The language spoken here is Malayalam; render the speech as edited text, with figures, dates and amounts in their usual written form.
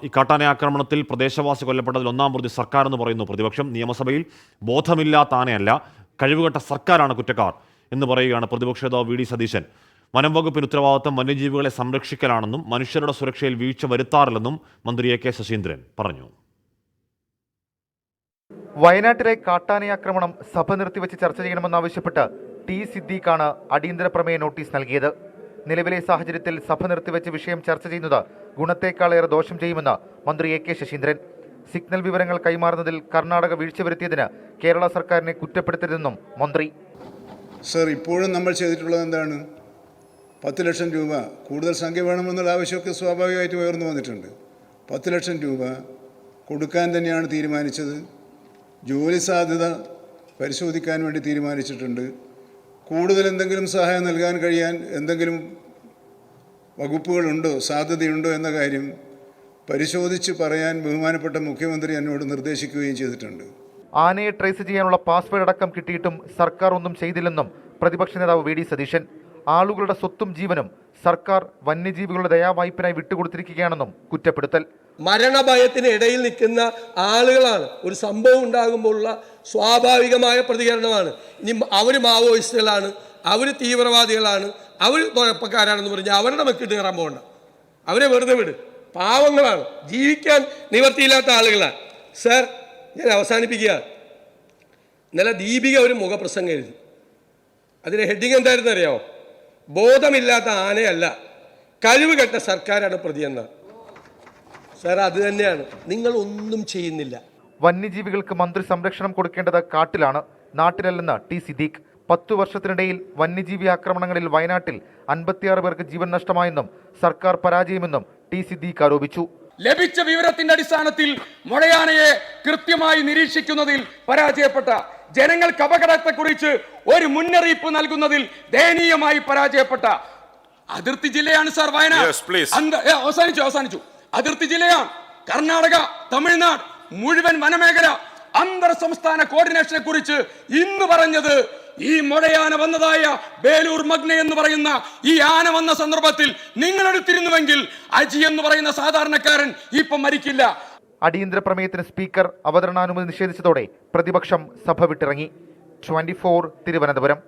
ഈ കാട്ടാന ആക്രമണത്തിൽ പ്രദേശവാസി കൊല്ലപ്പെട്ടതിൽ ഒന്നാം പ്രതി സർക്കാർ എന്ന് പറയുന്നു പ്രതിപക്ഷം. നിയമസഭയിൽ ബോധമില്ലാത്ത ആനയല്ല, കഴിവുകെട്ട സർക്കാരാണ് കുറ്റക്കാർ എന്ന് പറയുകയാണ് പ്രതിപക്ഷ നേതാവ് വി ഡി സതീശൻ. വനം വകുപ്പിന് ഉത്തരവാദിത്തം വന്യജീവികളെ സംരക്ഷിക്കലാണെന്നും മനുഷ്യരുടെ സുരക്ഷയിൽ വീഴ്ച വരുത്താറില്ലെന്നും മന്ത്രി എ.കെ. ശശീന്ദ്രൻ പറഞ്ഞു. വയനാട്ടിലെ കാട്ടാനയാക്രമണം സഭ നിർത്തിവെച്ച് ചർച്ച ചെയ്യണമെന്നാവശ്യപ്പെട്ട് ടി സിദ്ദീഖാണ് അടിയന്തര പ്രമേയ നോട്ടീസ് നൽകിയത്. നിലവിലെ സാഹചര്യത്തിൽ സഭ നിർത്തിവെച്ച് വിഷയം ചർച്ച ചെയ്യുന്നത് ഗുണത്തേക്കാളേറെ ദോഷം ചെയ്യുമെന്ന് മന്ത്രി എ.കെ. ശശീന്ദ്രൻ. സിഗ്നൽ വിവരങ്ങൾ കൈമാറുന്നതിൽ കർണാടക വീഴ്ച വരുത്തിയതിന് കേരള സർക്കാരിനെ കുറ്റപ്പെടുത്തരുതെന്നും മന്ത്രി. സർ, ഇപ്പോഴും നമ്മൾ ചെയ്തിട്ടുള്ളത് എന്താണ്? 10 ലക്ഷം രൂപ കൂടുതൽ സംഖ്യ വേണമെന്നുള്ള ആവശ്യമൊക്കെ സ്വാഭാവികമായിട്ട് ഉയർന്നു വന്നിട്ടുണ്ട്. 10 ലക്ഷം രൂപ കൊടുക്കാൻ തന്നെയാണ് തീരുമാനിച്ചത്. ജോലി സാധ്യത പരിശോധിക്കാൻ വേണ്ടി തീരുമാനിച്ചിട്ടുണ്ട്. കൂടുതൽ എന്തെങ്കിലും സഹായം നൽകാൻ കഴിയാൻ എന്തെങ്കിലും വകുപ്പുകളുണ്ടോ, സാധ്യതയുണ്ടോ എന്ന കാര്യം പരിശോധിച്ച് പറയാൻ ബഹുമാനപ്പെട്ട മുഖ്യമന്ത്രി എന്നോട് നിർദ്ദേശിക്കുകയും ചെയ്തിട്ടുണ്ട്. ആനയെ ട്രേസ് ചെയ്യാനുള്ള പാസ്വേഡ് അടക്കം കിട്ടിയിട്ടും സർക്കാർ ഒന്നും ചെയ്തില്ലെന്നും പ്രതിപക്ഷ നേതാവ് വി ഡി സതീശൻ. ആളുകളുടെ സ്വത്തും ജീവനും സർക്കാർ വന്യജീവികളുടെ ദയാവായ്പിനായി വിട്ടുകൊടുത്തിരിക്കുകയാണെന്നും കുറ്റപ്പെടുത്തൽ. മരണഭയത്തിന് ഇടയിൽ നിൽക്കുന്ന ആളുകളാണ്. ഒരു സംഭവം ഉണ്ടാകുമ്പോഴുള്ള സ്വാഭാവികമായ പ്രതികരണമാണ്. ഇനി അവർ മാവോയിസ്റ്റുകളാണ്, അവർ തീവ്രവാദികളാണ്, അവർ കുഴപ്പക്കാരാണെന്ന് പറഞ്ഞാൽ അവരുടെ മെക്കിട്ട് കയറാൻ പോകണ്ട. അവരെ വെറുതെ വിട്. പാവങ്ങളാണ്, ജീവിക്കാൻ നിവർത്തിയില്ലാത്ത ആളുകളാണ്. സർ, ഞാൻ അവസാനിപ്പിക്കുക. ഇന്നലെ ദീപിക ഒരു മുഖപ്രസംഗം എഴുതി. അതിൻ്റെ ഹെഡിങ് എന്തായിരുന്നു അറിയാമോ? ബോധമില്ലാത്ത ആനയല്ല, കഴിവുകെട്ട സർക്കാരാണ് പ്രതിയെന്ന്. സാർ, അത് തന്നെയാണ്. നിങ്ങൾ ഒന്നും ചെയ്യുന്നില്ല. വന്യജീവികൾക്ക് മന്ത്രി സംരക്ഷണം കൊടുക്കേണ്ടത് കാട്ടിലാണ്, നാട്ടിലല്ലെന്ന് ടി സിദ്ദീഖ്. 10 വർഷത്തിനിടയിൽ വന്യജീവി ആക്രമണങ്ങളിൽ വയനാട്ടിൽ 56 പേർക്ക് ജീവൻ നഷ്ടമായെന്നും സർക്കാർ പരാജയമെന്നും ടി സിദ്ദീഖ് ആരോപിച്ചു. ലഭിച്ച വിവരത്തിന്റെ അടിസ്ഥാനത്തിൽ മൊഴയാനയെ കൃത്യമായി നിരീക്ഷിക്കുന്നതിൽ പരാജയപ്പെട്ട, ജനങ്ങൾക്ക് അപകടത്തെക്കുറിച്ച് ഒരു മുന്നറിയിപ്പ് നൽകുന്നതിൽ ദയനീയമായി പരാജയപ്പെട്ട അതിർത്തി ജില്ലയാണ് സാർ വയനാട്. അവസാനിച്ചു. അതിർത്തി ജില്ലയാണ്. കർണാടക, തമിഴ്നാട് മുഴുവൻ വനമേഖല അന്തർ സംസ്ഥാന കോർഡിനേഷനെ കുറിച്ച് ഇന്ന് പറഞ്ഞത് ഈ മൊഴയാന വന്നതായ ബേലൂർ മഗ്ന എന്ന് പറയുന്ന ഈ ആന വന്ന സന്ദർഭത്തിൽ നിങ്ങൾ എടുത്തിരുന്നുവെങ്കിൽ അജി എന്ന് പറയുന്ന സാധാരണക്കാരൻ ഇപ്പം മരിക്കില്ല. അടിയന്തര പ്രമേയത്തിന് സ്പീക്കർ അവതരണാനുമതി നിഷേധിച്ചതോടെ പ്രതിപക്ഷം സഭ വിട്ടിറങ്ങി. 24 തിരുവനന്തപുരം.